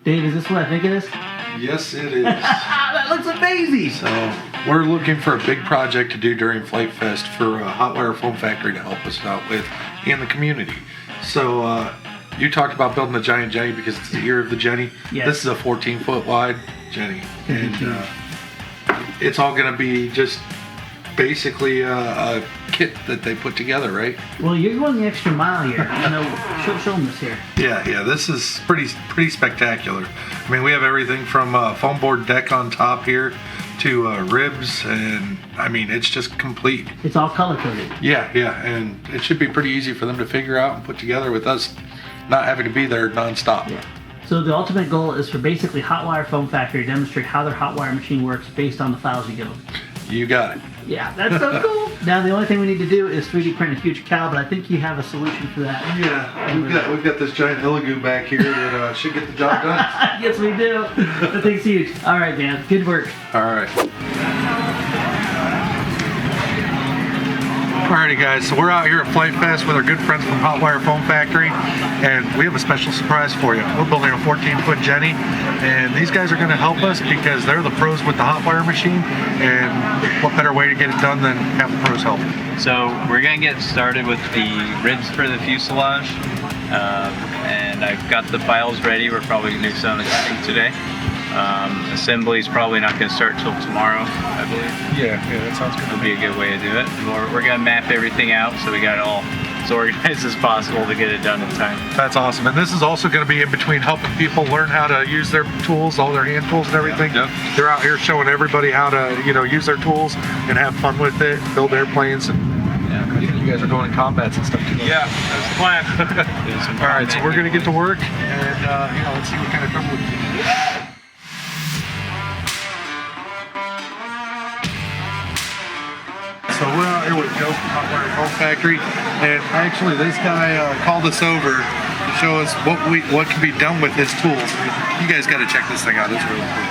Dave, is this what I think it is? Yes, it is. That looks amazing. So we're looking for a big project to do during Flite Fest for Hotwire Foam Factory to help us out with and the community. So you talked about building a giant Jenny because it's the ear of the Jenny. Yes. This is a 14-foot wide Jenny, and it's all going to be just basically a kit that they put together, right? Well, you're going the extra mile here. Show them this here. Yeah, this is pretty spectacular. I mean, we have everything from foam board deck on top here to ribs, and I mean, it's just complete. It's all color coded. Yeah, and it should be pretty easy for them to figure out and put together with us not having to be there nonstop. Yeah. So the ultimate goal is for basically Hotwire Foam Factory to demonstrate how their Hotwire machine works based on the files you give them. You got it. Yeah, that's so cool. Now the only thing we need to do is 3D print a huge cow, but I think you have a solution for that. Yeah, we've got this giant Illigoo back here that should get the job done. Yes, we do. The thing's huge. All right, man. Good work. All right. Alrighty guys, so we're out here at Flite Fest with our good friends from Hotwire Foam Factory, and we have a special surprise for you. We're building a 14-foot Jenny, and these guys are going to help us because they're the pros with the Hotwire machine, and what better way to get it done than have the pros help. So we're going to get started with the ribs for the fuselage, and I've got the files ready. We're probably going to do some assembly today. Assembly is probably not going to start till tomorrow, I believe. Yeah, that sounds good. It'll be a good way to do it. We're going to map everything out so we got it all as organized as possible to get it done in time. That's awesome. And this is also going to be in between helping people learn how to use their tools, all their hand tools and everything. Yep. They're out here showing everybody how to, use their tools and have fun with it, build airplanes, and you guys are going in combats and stuff too. Yeah, that's the plan. All right, so we're going to get to work, and let's see what kind of trouble we can get. So we're out here with Joe from Hotwire Foam Factory, and actually this guy called us over to show us what can be done with his tools. You guys got to check this thing out. It's really cool.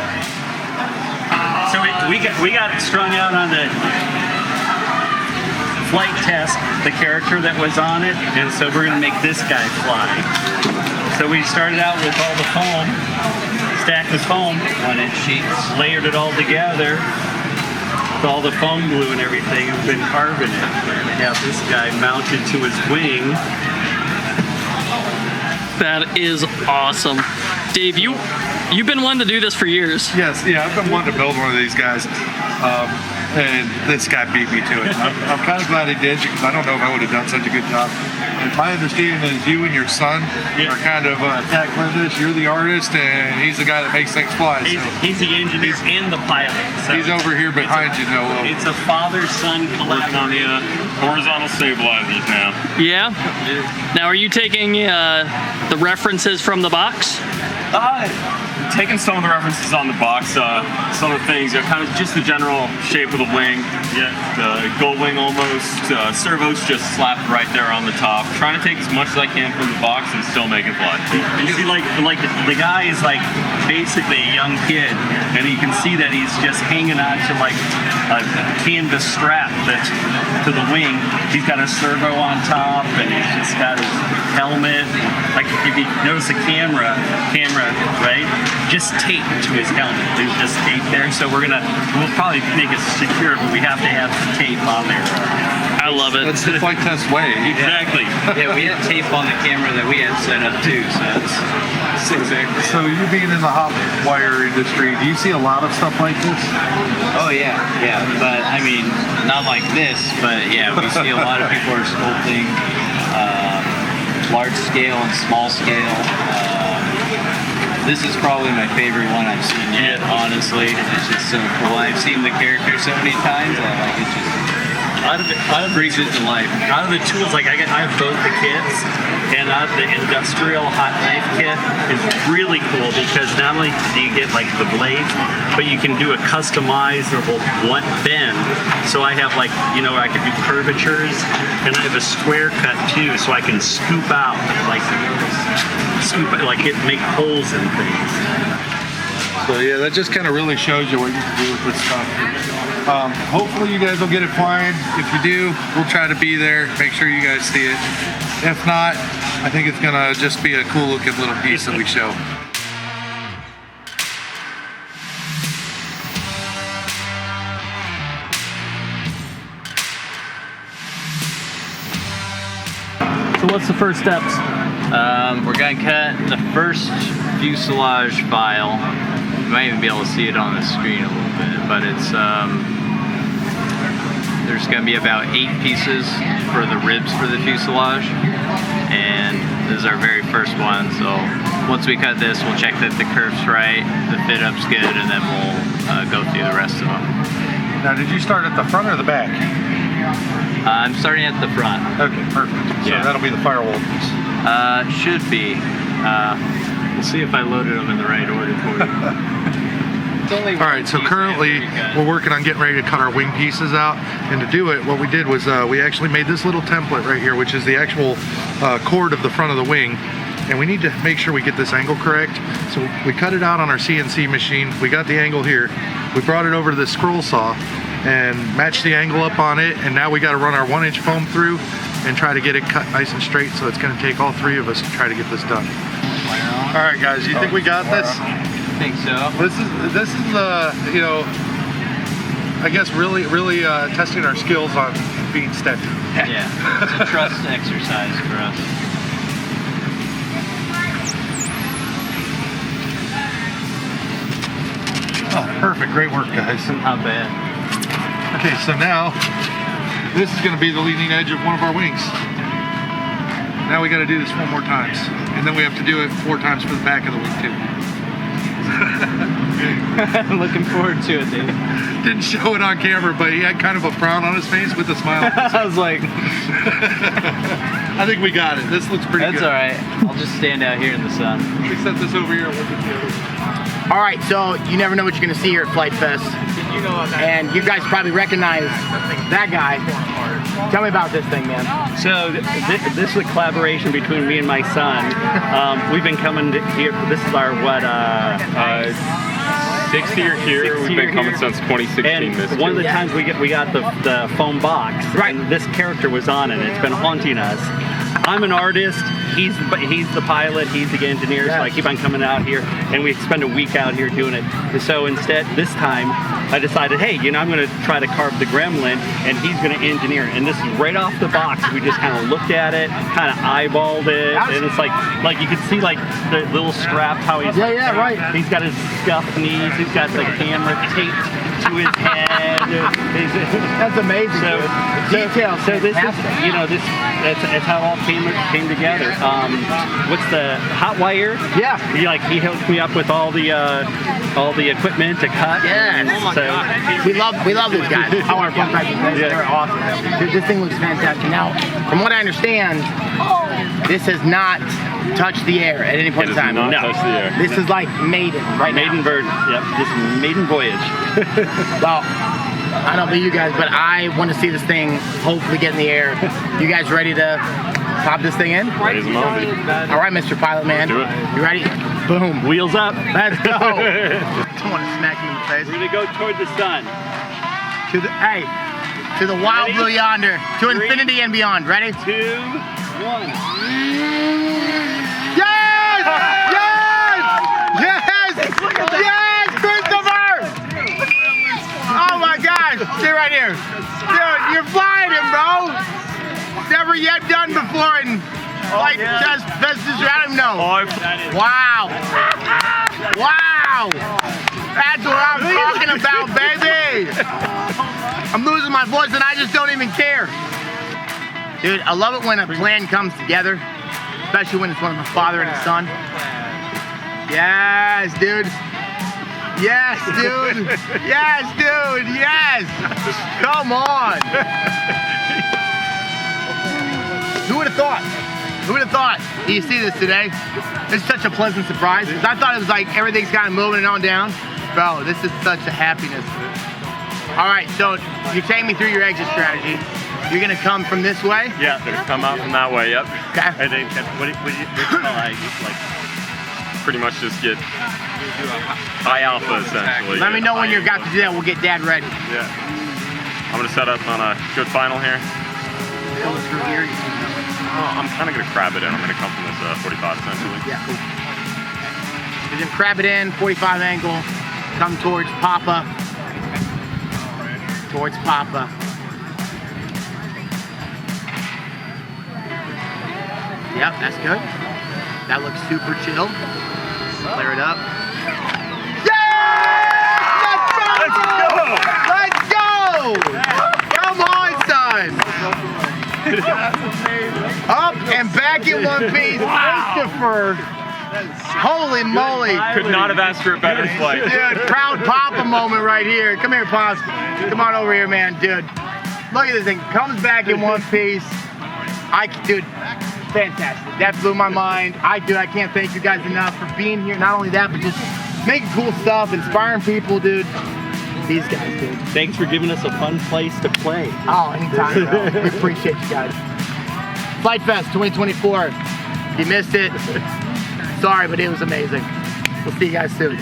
So we got strung out on the flight test, the character that was on it, and so we're gonna make this guy fly. So we started out with all the foam, stacked the foam, 1-inch sheets, layered it all together. All the foam glue and everything, have been carving it. We're gonna have this guy mounted to his wing. That is awesome. Dave, you've been wanting to do this for years. Yes, yeah, I've been wanting to build one of these guys, and this guy beat me to it. I'm kind of glad he did because I don't know if I would have done such a good job. And my understanding is you and your son are kind of tackling this. You're the artist, and he's the guy that makes things fly. He's the engineer and the pilot. So he's over here behind you, Noah. It's a father-son Working on the horizontal stabilizers now. Yeah? Now, are you taking the references from the box? Taking some of the references on the box, some of the things, kind of just the general shape of the wing. Yeah, the gull wing almost, servos just slapped right there on the top. Trying to take as much as I can from the box and still make it fly. You see, like the guy is like basically a young kid, and you can see that he's just hanging on to like a canvas strap that's to the wing. He's got a servo on top, and he's just got his helmet. Like if you notice the camera, right? Just taped to his helmet. There's just tape there, so we'll probably make it secure, but we have to have tape on there. I love it. That's the flight test way. Exactly. Yeah, we had tape on the camera that we had set up too, so that's exactly. So you being in the hot wire industry, do you see a lot of stuff like this? Oh yeah, but I mean, not like this, but yeah, we see a lot of people are sculpting large scale and small scale. This is probably my favorite one I've seen yet, honestly. It's just so cool. I've seen the character so many times, it's just brings it to life. Out of the tools, like I have both the kits, and the industrial hot knife kit is really cool because not only do you get like the blade, but you can do a customizable blunt bend. So I have I can do curvatures, and I have a square cut too, so I can scoop out make holes in things. So yeah, that just kind of really shows you what you can do with this stuff. Hopefully you guys will get it flying. If you do, we'll try to be there, make sure you guys see it. If not, I think it's gonna just be a cool looking little piece that we show. what's the first steps? We're going to cut the first fuselage file. You might even be able to see it on the screen a little bit, but it's there's going to be about 8 pieces for the ribs for the fuselage, and this is our very first one. So once we cut this, we'll check that the curve's right, the fit up's good, and then we'll go through the rest of them. Now, did you start at the front or the back? I'm starting at the front. Okay, perfect. So Yeah. that'll be the firewall piece. Should be. We'll see if I loaded them in the right order for you. All right, so currently we're working on getting ready to cut our wing pieces out, and to do it, what we did was we actually made this little template right here, which is the actual cord of the front of the wing, and we need to make sure we get this angle correct. So we cut it out on our CNC machine. We got the angle here. We brought it over to the scroll saw and matched the angle up on it, and now we got to run our 1-inch foam through and try to get it cut nice and straight. So it's going to take all 3 of us to try to get this done. All right, guys, you think we got this? I think so. This is you know, I guess really testing our skills on being steady. Yeah, it's a trust exercise for us. Oh, perfect, great work, guys. Not bad. Okay, so now this is going to be the leading edge of one of our wings. Now we got to do this 4 more times, and then we have to do it 4 times for the back of the wing too. I'm looking forward to it, dude. Didn't show it on camera, but he had kind of a frown on his face with a smile. I was like, I think we got it. This looks pretty that's good. all right. I'll just stand out here in the sun. We set this over here and look at the other one. All right, so you never know what you're gonna see here at Flite Fest. And you guys probably recognize that guy. Tell me about this thing, man. So this is a collaboration between me and my son. We've been coming to here. This is our 6th year here. We've been coming since 2016. And one of the times we got the foam box, Right. and this character was on it. It's been haunting us. I'm an artist. He's the pilot. He's the engineer. So I keep on coming out here, and we spend a week out here doing it. And so instead, this time, I decided, hey, you know, I'm going to try to carve the gremlin, and he's going to engineer it. And this is right off the box. We just kind of looked at it, kind of eyeballed it, and it's like you can see like the little strap how he's right. He's got his scuffed knees. He's got the camera taped to his head. That's amazing. So details. So this is, you know, that's how it all came together. What's the Hotwire? Yeah. He hooked me up with all the equipment to cut. Yes. We love these guys. Our fun factory. They're awesome. This thing looks fantastic. Now, from what I understand, this has not touched the air at any point in time. Not touch the air. This is like maiden right now. Maiden bird. Yep. Just maiden voyage. Well, I don't know about you guys, but I want to see this thing hopefully get in the air. You guys ready to pop this thing in? Ready as a moment. All right, Mr. Pilot Man. Do it. You ready? Boom. Wheels up. Let's go. I want to smack him in the face. We're gonna go toward the sun. To the wild Ready? blue yonder. To 3, infinity and beyond. Ready? 2, 1. Yes! Yes! Yes! Yes, Christopher! Oh my gosh! Stay right here. Dude, you're flying him, bro! Never yet done before in Flite Fest. I don't know. Wow! Wow! That's what I'm talking about, baby! I'm losing my voice and I just don't even care. Dude, I love it when a plan comes together, especially when it's one of a father and a son. Yes, dude. Yes, dude. Yes, dude. Yes. Come on. Who would have thought? Who would have thought you see this today? It's such a pleasant surprise. I thought it was like everything's kind of moving on down. Bro, this is such a happiness. All right, so you take me through your exit strategy. You're gonna come from this way? Yeah, they're gonna come out from that way. Yep. Okay. And then what do you like pretty much just get high alpha essentially. Let me know when you're got to do that. We'll get Dad ready. Yeah. I'm gonna set up on a good final here. Oh, I'm kind of gonna crab it in. I'm gonna come from this 45 essentially. Yeah, cool. And then crab it in, 45 angle, come towards Papa. Towards Papa. Yep, that's good. That looks super chill. Clear it up. Up and back in one piece. Christopher. Holy moly. Could not have asked for a better flight. Dude, proud Papa moment right here. Come here, Pops. Come on over here, man. Dude, look at this thing. Comes back in one piece. Dude, fantastic. That blew my mind. I can't thank you guys enough for being here. Not only that, but just making cool stuff, inspiring people, dude. These guys, dude. Thanks for giving us a fun place to play. Oh, anytime, bro. We appreciate you guys. Flite Fest 2024. If you missed it, sorry, but it was amazing. We'll see you guys soon.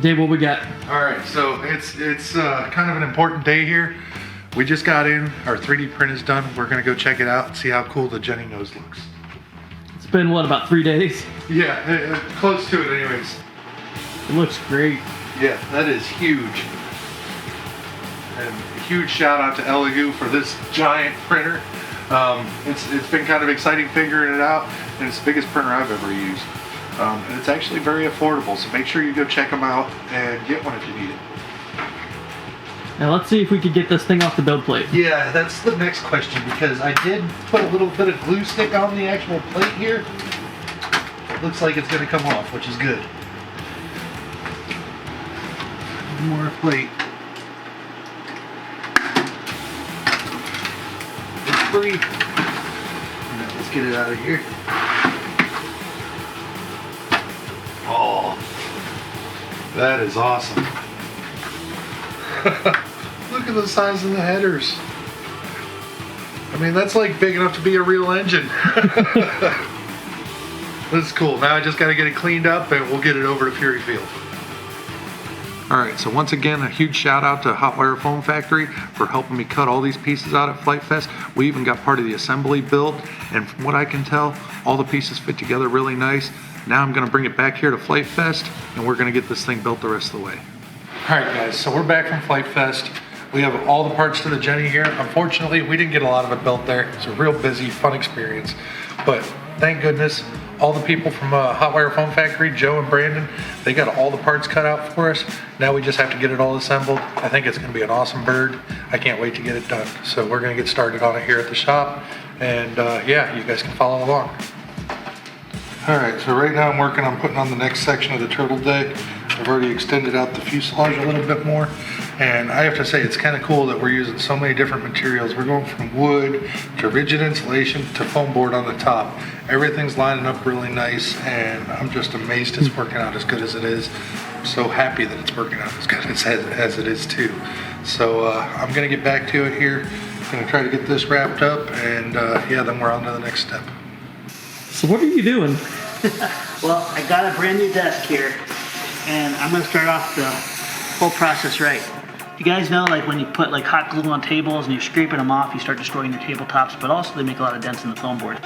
Dave, what we got? All right, so it's kind of an important day here. We just got in, our 3D print is done. We're gonna go check it out and see how cool the Jenny nose looks. It's been, what, about 3 days? Yeah, close to it anyways. It looks great. Yeah, that is huge. And huge shout out to Elegoo for this giant printer. It's been kind of exciting figuring it out, and it's the biggest printer I've ever used. And it's actually very affordable, so make sure you go check them out and get one if you need it. Now let's see if we could get this thing off the build plate. Yeah, that's the next question, because I did put a little bit of glue stick on the actual plate here. It looks like it's going to come off, which is good. One more plate. It's free. Now, let's get it out of here. Oh, that is awesome. Look at the size of the headers. I mean, that's like big enough to be a real engine. That's cool. Now I just got to get it cleaned up and we'll get it over to Fury Field. Alright, so once again, a huge shout out to Hotwire Foam Factory for helping me cut all these pieces out at Flite Fest. We even got part of the assembly built, and from what I can tell, all the pieces fit together really nice. Now I'm going to bring it back here to Flite Fest, and we're going to get this thing built the rest of the way. Alright guys, so we're back from Flite Fest. We have all the parts to the Jenny here. Unfortunately, we didn't get a lot of it built there. It's a real busy, fun experience. But thank goodness, all the people from Hotwire Foam Factory, Joe and Brandon, they got all the parts cut out for us. Now we just have to get it all assembled. I think it's gonna be an awesome bird. I can't wait to get it done. So we're gonna get started on it here at the shop. And yeah, you guys can follow along. All right, so right now I'm working on putting on the next section of the turtle deck. I've already extended out the fuselage a little bit more. And I have to say, it's kind of cool that we're using so many different materials. We're going from wood to rigid insulation to foam board on the top. Everything's lining up really nice, and I'm just amazed it's working out as good as it is. I'm so happy that it's working out as good as it is too. So I'm gonna get back to it here. I'm gonna try to get this wrapped up, and yeah, then we're on to the next step. So what are you doing? Well, I got a brand new desk here, and I'm gonna start off the whole process right. You guys know, like when you put like hot glue on tables and you're scraping them off, you start destroying your tabletops, but also they make a lot of dents in the foam board.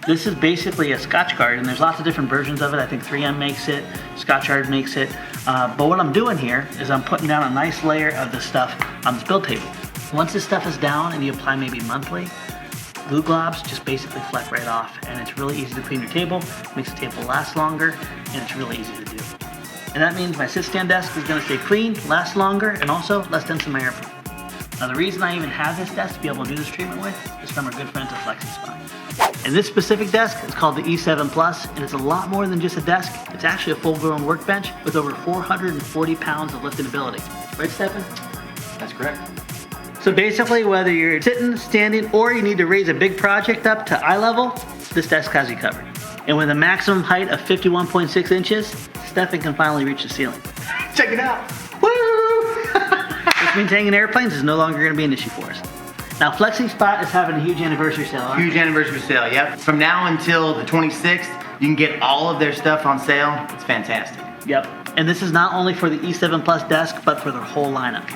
This is basically a Scotch guard, and there's lots of different versions of it. I think 3M makes it, Scotch guard makes it. But what I'm doing here is I'm putting down a nice layer of this stuff on this build table. Once this stuff is down and you apply maybe monthly, glue globs just basically fleck right off, and it's really easy to clean your table, makes the table last longer, and it's really easy to do. And that means my sit-stand desk is going to stay clean, last longer, and also less dents in my airplane. Now the reason I even have this desk to be able to do this treatment with is from our good friends at FlexiSpot. And this specific desk is called the E7 Plus, and it's a lot more than just a desk. It's actually a full-grown workbench with over 440 pounds of lifting ability. Right, Stefan? That's correct. So basically, whether you're sitting, standing, or you need to raise a big project up to eye level, this desk has you covered. And with a maximum height of 51.6 inches, Stefan can finally reach the ceiling. Check it out. Woo! Which means hanging airplanes is no longer going to be an issue for us. Now, FlexiSpot is having a huge anniversary sale. Huge anniversary sale, yep. From now until the 26th, you can get all of their stuff on sale. It's fantastic. Yep. And this is not only for the E7 Plus desk, but for their whole lineup.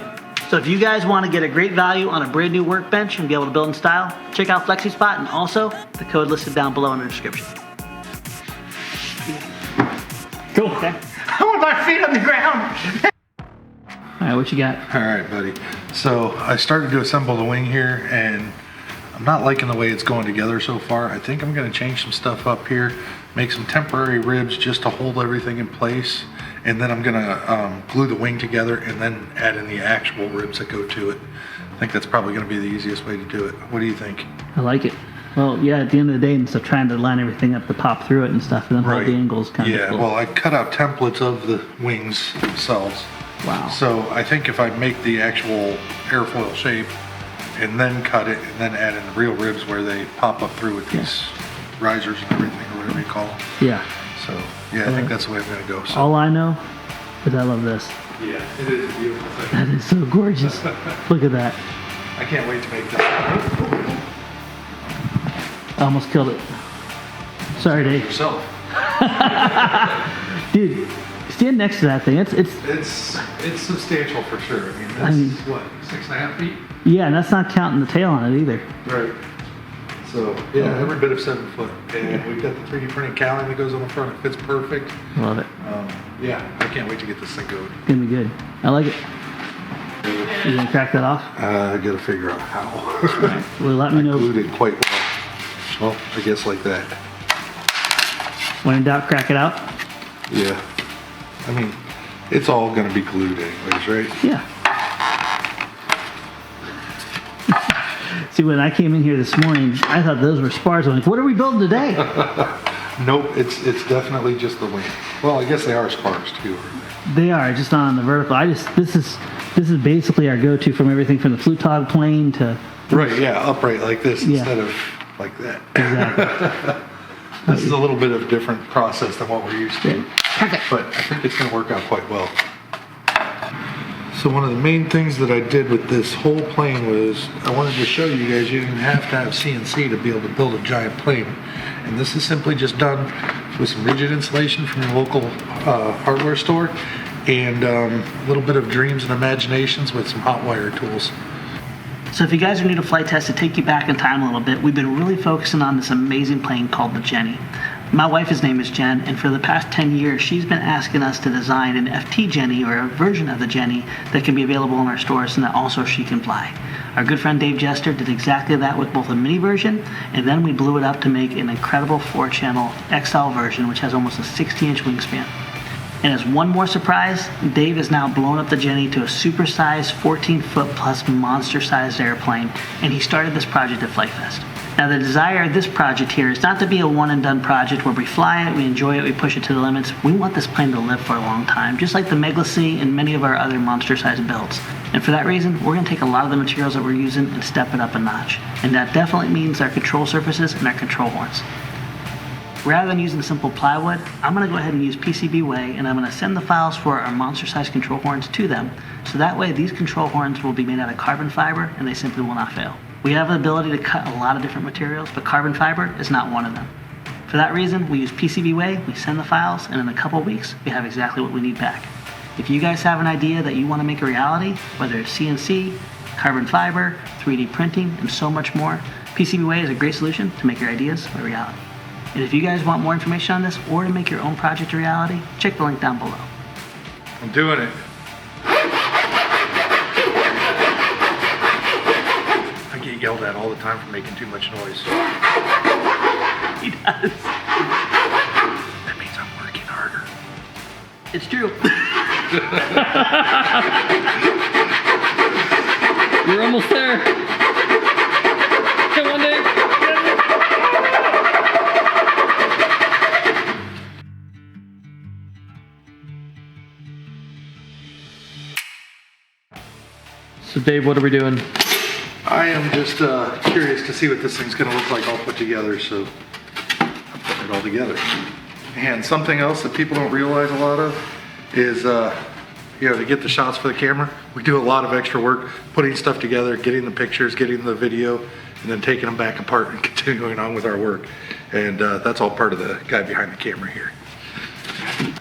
So if you guys want to get a great value on a brand new workbench and be able to build in style, check out FlexiSpot, and also the code listed down below in the description. Cool. Okay. I want my feet on the ground. right, what you got? All right, buddy. So I started to assemble the wing here, and I'm not liking the way it's going together so far. I think I'm going to change some stuff up here, make some temporary ribs just to hold everything in place, and then I'm going to glue the wing together and then add in the actual ribs that go to it. I think that's probably going to be the easiest way to do it. What do you think? I like it. Well, yeah, at the end of the day, instead of trying to line everything up to pop through it and stuff, and then hold the angles kind of Yeah, cool. well, I cut out templates of the wings themselves. Wow. So I think if I make the actual airfoil shape and then cut it and then add in the real ribs where they pop up through with these risers and everything, or whatever you call them. Yeah. So, yeah, I think that's the way I'm going to go. So. All I know is I love this. Yeah, it is a beautiful thing. That is so gorgeous. Look at that. I can't wait to make this. I almost killed it. Sorry, Dave. Yourself. Dude, stand next to that thing. It's substantial for sure. I mean, that's what, 6.5 feet? Yeah, and that's not counting the tail on it either. Right. So, yeah, every bit of 7 foot. And we've got the 3D printed cowling that goes on the front. It fits perfect. Love it. Yeah, I can't wait to get this thing going. It's gonna be good. I like it. You gonna crack that off? I gotta figure out how. Well, let me know. Glued it quite well. Well, I guess like that. When in doubt, crack it out. Yeah. I mean, it's all gonna be glued anyways, right? Yeah. See, when I came in here this morning, I thought those were spars. I'm like, what are we building today? Nope, it's definitely just the wing. Well, I guess they are spars too. They are just not on the vertical. This is basically our go-to from everything from the flute-tog plane to. Right, yeah, upright like this instead of like that. Exactly. This is a little bit of a different process than what we're used to, but I think it's going to work out quite well. So one of the main things that I did with this whole plane was I wanted to show you guys you didn't have to have CNC to be able to build a giant plane. And this is simply just done with some rigid insulation from your local hardware store and a little bit of dreams and imaginations with some Hotwire tools. So if you guys are new to Flight Test, to take you back in time a little bit, we've been really focusing on this amazing plane called the Jenny. My wife's name is Jen, and for the past 10 years, she's been asking us to design an FT Jenny, or a version of the Jenny, that can be available in our stores and that also she can fly. Our good friend Dave Jester did exactly that with both a mini version, and then we blew it up to make an incredible 4-channel XL version, which has almost a 60-inch wingspan. And as one more surprise, Dave has now blown up the Jenny to a supersized 14-foot plus monster-sized airplane, and he started this project at Flight Fest. Now the desire of this project here is not to be a one and done project where we fly it, we enjoy it, we push it to the limits. We want this plane to live for a long time, just like the Megalacy and many of our other monster sized builds. And for that reason, we're going to take a lot of the materials that we're using and step it up a notch. And that definitely means our control surfaces and our control horns. Rather than using simple plywood, I'm going to go ahead and use PCB Way, and I'm going to send the files for our monster sized control horns to them. So that way these control horns will be made out of carbon fiber and they simply will not fail. We have the ability to cut a lot of different materials, but carbon fiber is not one of them. For that reason, we use PCB Way, we send the files, and in a couple weeks, we have exactly what we need back. If you guys have an idea that you want to make a reality, whether it's CNC, carbon fiber, 3D printing, and so much more, PCB Way is a great solution to make your ideas a reality. And if you guys want more information on this, or to make your own project a reality, check the link down below. I'm doing it. I get yelled at all the time for making too much noise. He does. That means I'm working harder. It's true. You're almost there. Come on, Dave. So Dave, what are we doing? I am just curious to see what this thing's going to look like all put together, so I'm putting it all together. And something else that people don't realize a lot of is, to get the shots for the camera, we do a lot of extra work putting stuff together, getting the pictures, getting the video, and then taking them back apart and continuing on with our work. And that's all part of the guy behind the camera here.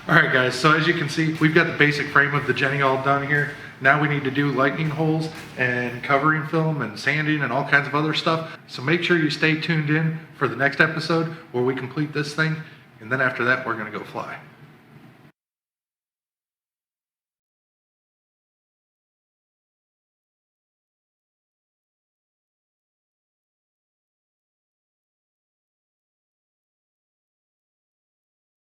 All right, guys, so as you can see, we've got the basic frame of the Jenny all done here. Now we need to do lightning holes and covering film and sanding and all kinds of other stuff. So make sure you stay tuned in for the next episode where we complete this thing. And then after that, we're gonna go fly.